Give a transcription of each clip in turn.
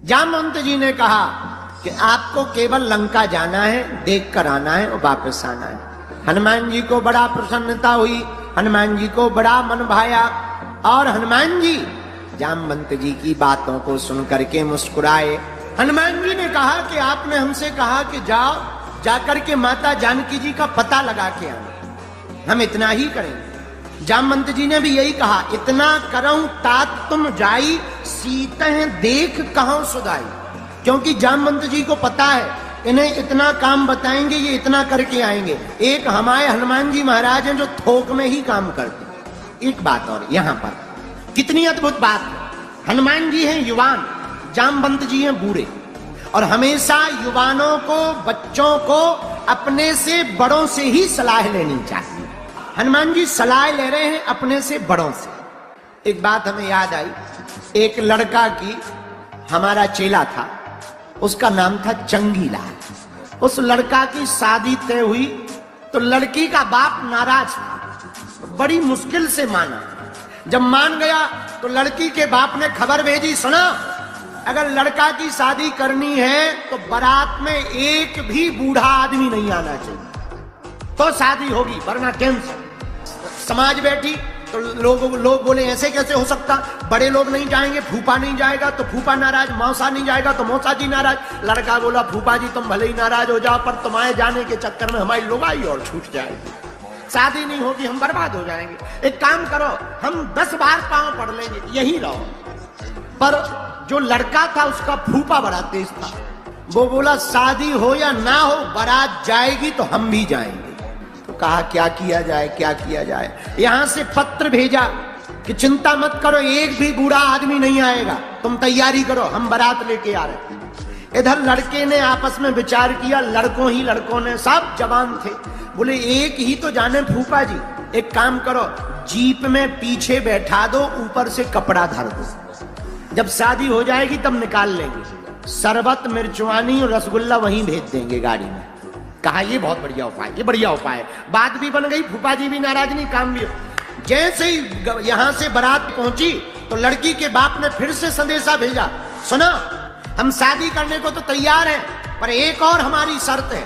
जामवंत जी ने कहा कि आपको केवल लंका जाना है, देख कर आना है और वापस आना है। हनुमान जी को बड़ा प्रसन्नता हुई, हनुमान जी को बड़ा मन भाया और हनुमान जी जामवंत जी की बातों को सुन करके मुस्कुराए। हनुमान जी ने कहा कि आपने हमसे कहा कि जाओ, जाकर के माता जानकी जी का पता लगा के आना, हम इतना ही करेंगे। जामवंत जी ने भी यही कहा, इतना करऊं तात तुम जाई, सीते देख कहां सुधाई। क्योंकि जामवंत जी को पता है इन्हें इतना काम बताएंगे, ये इतना करके आएंगे। एक हमारे हनुमान जी महाराज हैं जो थोक में ही काम करते। एक बात और यहां पर कितनी अद्भुत बात है, हनुमान जी हैं युवान, जामवंत जी हैं बूढ़े, और हमेशा युवानों को, बच्चों को अपने से बड़ों से ही सलाह लेनी चाहिए। हनुमान जी सलाह ले रहे हैं अपने से बड़ों से। एक बात हमें याद आई, एक लड़का की हमारा चेला था, उसका नाम था चंगीलाल। उस लड़का की शादी तय हुई तो लड़की का बाप नाराज था, बड़ी मुश्किल से माना। जब मान गया तो लड़की के बाप ने खबर भेजी, सुना अगर लड़का की शादी करनी है तो बारात में एक भी बूढ़ा आदमी नहीं आना चाहिए तो शादी होगी, वरना कैंसिल। समाज बैठी तो लोग बोले ऐसे कैसे हो सकता, बड़े लोग नहीं जाएंगे, फूफा नहीं जाएगा तो फूफा नाराज, मौसा नहीं जाएगा तो मौसा जी नाराज। लड़का बोला, फूफा जी तुम भले ही नाराज हो जाओ, पर तुम्हारे जाने के चक्कर में हमारी लुगाई और छूट जाएगी, शादी नहीं होगी, हम बर्बाद हो जाएंगे। एक काम करो, हम 10 बार पांव पड़ लेंगे, यही रहो। पर जो लड़का था उसका फूफा बड़ा तेज था, वो बोला शादी हो या ना हो, बारात जाएगी तो हम भी जाएंगे। तो कहा क्या किया जाए, क्या किया जाए। यहां से पत्र भेजा कि चिंता मत करो, एक भी बूढ़ा आदमी नहीं आएगा, तुम तैयारी करो, हम बारात लेके आ रहे। इधर लड़के ने आपस में विचार किया, लड़कों ने सब जवान थे, बोले एक ही तो जाने फूफा जी, एक काम करो, जीप में पीछे बैठा दो, ऊपर से कपड़ा धर दो, जब शादी हो जाएगी तब निकाल लेंगे, शरबत मिर्चवानी और रसगुल्ला वहीं भेज देंगे गाड़ी में। कहा ये बहुत बढ़िया उपाय, ये बढ़िया उपाय है। बात भी बन गई, फूफा जी भी नाराज नहीं, काम भी। जैसे ही यहां से बारात पहुंची तो लड़की के बाप ने फिर से संदेशा भेजा, सुना हम शादी करने को तो तैयार हैं, पर एक और हमारी शर्त है।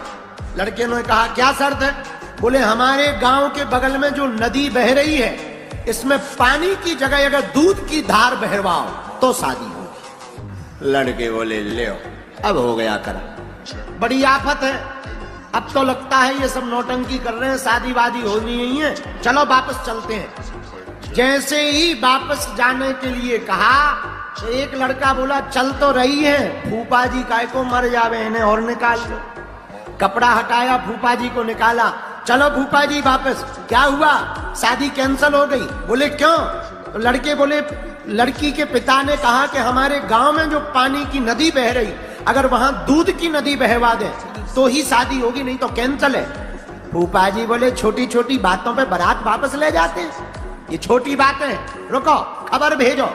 लड़के ने कहा क्या शर्त है? बोले हमारे गांव के बगल में जो नदी बह रही है, इसमें पानी की जगह अगर दूध की धार बहवाओ तो शादी हो। लड़के बोले ले अब हो गया करा, बड़ी आफत है, अब तो लगता है ये सब नौटंकी कर रहे हैं, शादी वादी होनी नहीं है, चलो वापस चलते हैं। जैसे ही वापस जाने के लिए कहा तो एक लड़का बोला चल तो रही है, फूफा जी काय को मर जावे, इन्हें और निकाल लो। कपड़ा हटाया, फूफा जी को निकाला, चलो फूफा जी वापस। क्या हुआ, शादी कैंसिल हो गई। बोले क्यों? तो लड़के बोले लड़की के पिता ने कहा कि हमारे गांव में जो पानी की नदी बह रही, अगर वहां दूध की नदी बहवा दे तो ही शादी होगी, नहीं तो कैंसिल है। फूफा जी बोले छोटी छोटी बातों पे बारात वापस ले जाते हैं, ये छोटी बात है, रुको खबर भेजो।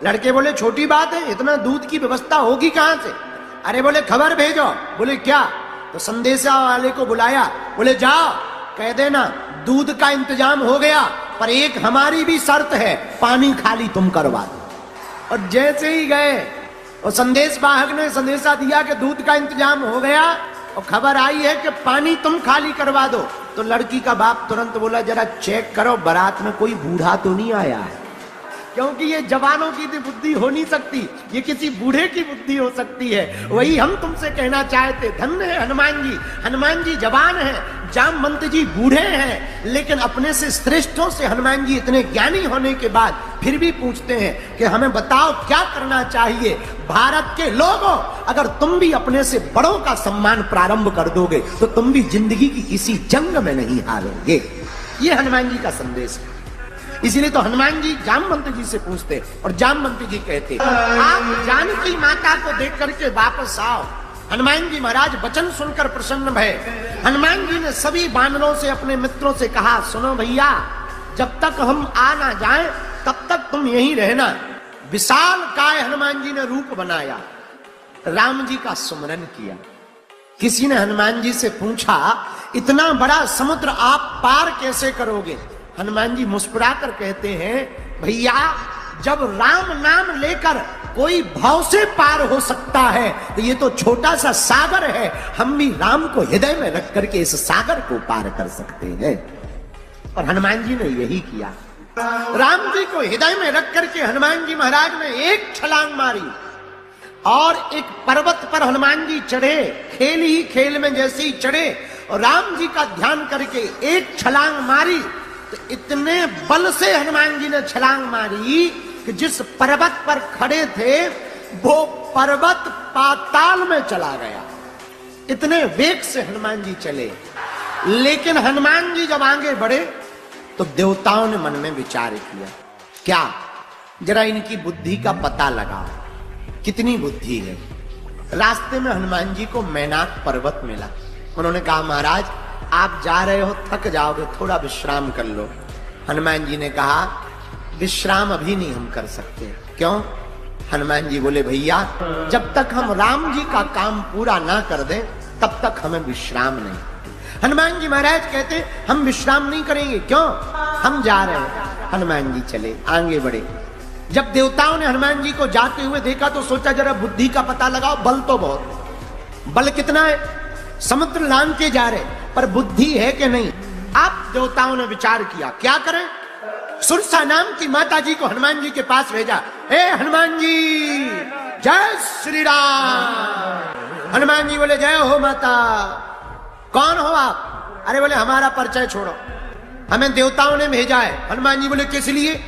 लड़के बोले छोटी बात है, इतना दूध की व्यवस्था होगी कहां से? अरे बोले खबर भेजो। बोले क्या? तो संदेशा वाले को बुलाया, बोले जाओ कह देना दूध का इंतजाम हो गया, पर एक हमारी भी शर्त है, पानी खाली तुम करवा दो। और जैसे ही गए और संदेश वाहक ने संदेशा दिया कि दूध का इंतजाम हो गया और खबर आई है कि पानी तुम खाली करवा दो, तो लड़की का बाप तुरंत बोला जरा चेक करो बारात में कोई बूढ़ा तो नहीं आया है, क्योंकि ये जवानों की बुद्धि हो नहीं सकती, ये किसी बूढ़े की बुद्धि हो सकती है। वही हम तुमसे कहना चाहते, धन्य है हनुमान जी, हनुमान जी जवान हैं, जामवंत जी बूढ़े हैं, लेकिन अपने से श्रेष्ठों से हनुमान जी इतने ज्ञानी होने के बाद फिर भी पूछते हैं कि हमें बताओ क्या करना चाहिए। भारत के लोगों, अगर तुम भी अपने से बड़ों का सम्मान प्रारंभ कर दोगे तो तुम भी जिंदगी की किसी जंग में नहीं हारोगे। ये हनुमान जी का संदेश है। इसीलिए तो हनुमान जी जामवंत जी से पूछते और जामवंत जी कहते आप जानकी माता को देख करके वापस आओ। हनुमान जी महाराज वचन सुनकर प्रसन्न भय। हनुमान जी ने सभी वानरों से, अपने मित्रों से कहा सुनो भैया, जब तक हम आ ना जाएं तब तक तुम यहीं रहना। विशाल काय हनुमान जी ने रूप बनाया, राम जी का सुमरन किया। किसी ने हनुमान जी से पूछा इतना बड़ा समुद्र आप पार कैसे करोगे? हनुमान जी मुस्कुरा कर कहते हैं भैया जब राम नाम लेकर कोई भाव से पार हो सकता है तो ये तो छोटा सा सागर है, हम भी राम को हृदय में रख करके इस सागर को पार कर सकते हैं। और हनुमान जी ने यही किया। राम जी को हृदय में रख करके हनुमान जी महाराज ने एक छलांग मारी और एक पर्वत पर हनुमान जी चढ़े। खेल ही खेल में जैसे ही चढ़े और राम जी का ध्यान करके एक छलांग मारी तो इतने बल से हनुमान जी ने छलांग मारी कि जिस पर्वत पर खड़े थे वो पर्वत पाताल में चला गया। इतने वेग से हनुमान जी चले। लेकिन हनुमान जी जब आगे बढ़े तो देवताओं ने मन में विचार किया, क्या जरा इनकी बुद्धि का पता लगाओ, कितनी बुद्धि है। रास्ते में हनुमान जी को मैनाक पर्वत मिला। उन्होंने कहा, महाराज आप जा रहे हो, थक जाओगे, थोड़ा विश्राम कर लो। हनुमान जी ने कहा, विश्राम अभी नहीं हम कर सकते। क्यों? हनुमान जी बोले, भैया जब तक हम राम जी का काम पूरा ना कर दें तब तक हमें विश्राम नहीं। हनुमान जी महाराज कहते, हम विश्राम नहीं करेंगे। क्यों? हम जा रहे हैं। हनुमान जी चले, आगे बढ़े। जब देवताओं ने हनुमान जी को जाते हुए देखा तो सोचा जरा बुद्धि का पता लगाओ, बल तो बहुत, बल कितना है, समुद्र लांघ के जा रहे, पर बुद्धि है कि नहीं। आप देवताओं ने विचार किया, क्या करें। सुरसा नाम की माता जी को हनुमान जी के पास भेजा। हे हनुमान जी, जय श्री राम। हनुमान जी बोले, जय हो माता। कौन हो आप? अरे बोले, हमारा परिचय छोड़ो, हमें देवताओं ने भेजा है। हनुमान जी बोले, किस लिए?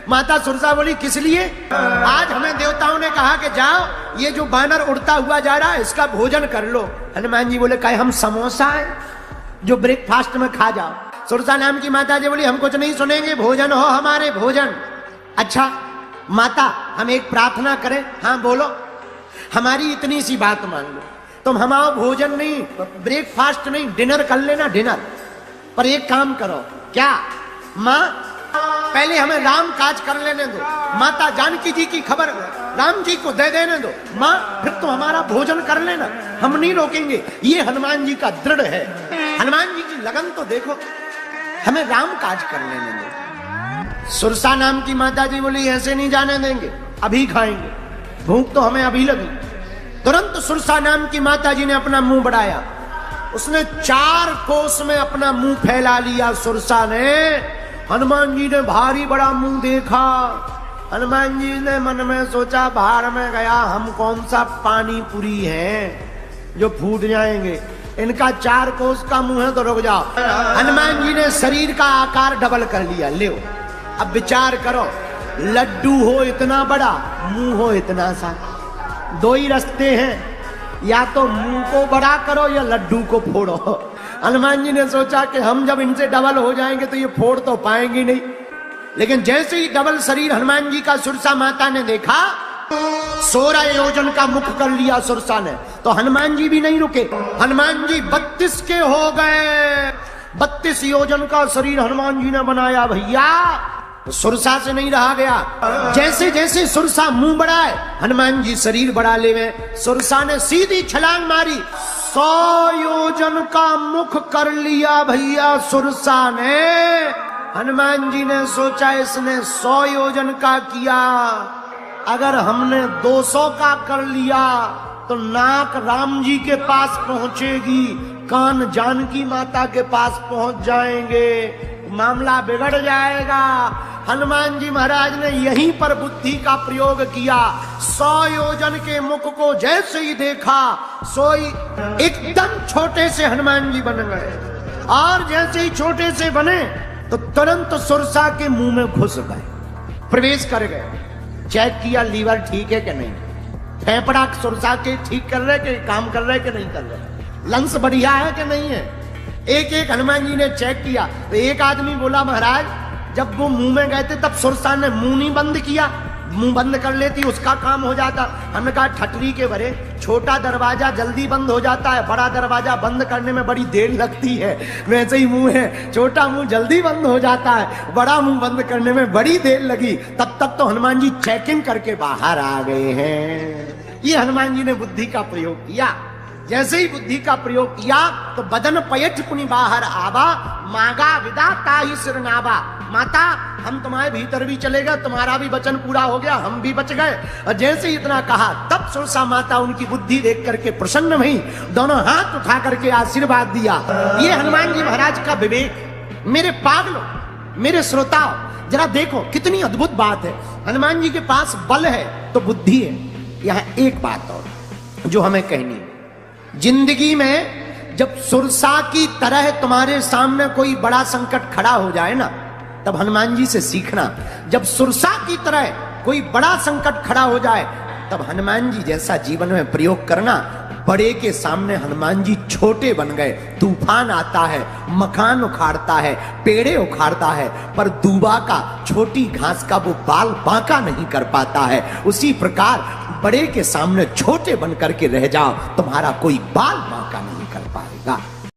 माता सुरसा बोली, किस लिए? आज हमें देवताओं ने कहा कि जाओ, ये जो बानर उड़ता हुआ जा रहा है इसका भोजन कर लो। हनुमान जी बोले, क्या हम समोसा है जो ब्रेकफास्ट में खा जाओ? सुरसा नाम की माता जी बोली, हम कुछ नहीं सुनेंगे, भोजन हो हमारे, भोजन। अच्छा माता, हम एक प्रार्थना करें? हाँ बोलो। हमारी इतनी सी बात मान लो, तुम हमारा भोजन नहीं, ब्रेकफास्ट नहीं, डिनर कर लेना, डिनर। पर एक काम करो। क्या? माँ पहले हमें राम काज कर लेने दो, माता जानकी जी की खबर राम जी को दे देने दो, माँ फिर तो हमारा भोजन कर लेना, हम नहीं रोकेंगे। ये हनुमान जी का दृढ़ है। हनुमान जी की लगन तो देखो, हमें राम काज कर लेने दो। सुरसा नाम की माता जी बोली, ऐसे नहीं जाने देंगे, अभी खाएंगे, भूख तो हमें अभी लगी। तुरंत सुरसा नाम की माता जी ने अपना मुंह बढ़ाया, उसने 4 कोस में अपना मुंह फैला लिया। सुरसा ने हनुमान जी ने भारी बड़ा मुंह देखा। हनुमान जी ने मन में सोचा, बाहर में गया, हम कौन सा पानी पूरी है जो फूट जाएंगे, इनका 4 कोस का मुंह है तो रुक जाओ। हनुमान जी ने शरीर का आकार डबल कर लिया। ले अब विचार करो, लड्डू हो इतना बड़ा, मुंह हो इतना सा, 2 ही रास्ते हैं, या तो मुंह को बड़ा करो या लड्डू को फोड़ो। हनुमान जी ने सोचा कि हम जब इनसे डबल हो जाएंगे तो ये फोड़ तो पाएंगे नहीं। लेकिन जैसे ही डबल शरीर हनुमान जी का सुरसा माता ने देखा, 16 योजन का मुख कर लिया सुरसा ने, तो हनुमान जी भी नहीं रुके। हनुमान जी 32 के हो गए। 32 योजन का शरीर हनुमान जी ने बनाया। भैया सुरसा से नहीं रहा गया। जैसे जैसे सुरसा मुंह बढ़ाए, हनुमान जी शरीर बढ़ा ले में। सुरसा ने सीधी छलांग मारी, 100 योजन का मुख कर लिया भैया सुरसा ने। हनुमान जी ने सोचा, इसने 100 योजन का किया, अगर हमने 200 का कर लिया तो नाक राम जी के पास पहुंचेगी, कान जानकी माता के पास पहुंच जाएंगे, मामला बिगड़ जाएगा। हनुमान जी महाराज ने यहीं पर बुद्धि का प्रयोग किया। 100 योजन के मुख को जैसे ही देखा, सोई एकदम छोटे से हनुमान जी बन गए। और जैसे ही छोटे से बने तो तुरंत सुरसा के मुंह में घुस गए, प्रवेश कर गए। चेक किया लीवर ठीक है कि नहीं, फेफड़ा सुरसा के ठीक कर रहे कि काम कर रहे कि नहीं कर रहे, लंग्स बढ़िया है कि नहीं है। एक एक हनुमान जी ने चेक किया। तो एक आदमी बोला, महाराज जब वो मुंह में गए थे तब सुरसा ने मुंह नहीं बंद किया, मुंह बंद कर लेती उसका काम हो जाता। हमने कहा, ठटरी के भरे, छोटा दरवाजा जल्दी बंद हो जाता है, बड़ा दरवाजा बंद करने में बड़ी देर लगती है। वैसे ही मुंह है, छोटा मुंह जल्दी बंद हो जाता है, बड़ा मुंह बंद करने में बड़ी देर लगी। तब तक तो हनुमान जी चेकिंग करके बाहर आ गए हैं। ये हनुमान जी ने बुद्धि का प्रयोग किया। जैसे ही बुद्धि का प्रयोग किया तो बदन पयठ पुनि बाहर आवा, मांगा विदा ताहि सिर नावा। माता हम तुम्हारे भीतर भी चले गए, तुम्हारा भी वचन पूरा हो गया, हम भी बच गए। और जैसे ही इतना कहा तब सुरसा माता उनकी बुद्धि देख करके प्रसन्न हुई, दोनों हाथ उठा करके आशीर्वाद दिया। ये हनुमान जी महाराज का विवेक। मेरे पागलों, मेरे श्रोताओं, जरा देखो कितनी अद्भुत बात है। हनुमान जी के पास बल है तो बुद्धि है। यह एक बात और जो हमें कहनी है, जिंदगी में जब सुरसा की तरह तुम्हारे सामने कोई बड़ा संकट खड़ा हो जाए ना, तब हनुमान जी से सीखना। जब सुरसा की तरह कोई बड़ा संकट खड़ा हो जाए तब हनुमान जी जैसा जीवन में प्रयोग करना। बड़े के सामने हनुमान जी छोटे बन गए। तूफान आता है, मकान उखाड़ता है, पेड़े उखाड़ता है, पर दूबा का, छोटी घास का वो बाल बांका नहीं कर पाता है। उसी प्रकार बड़े के सामने छोटे बन करके रह जाओ, तुम्हारा कोई बाल बांका नहीं कर पाएगा।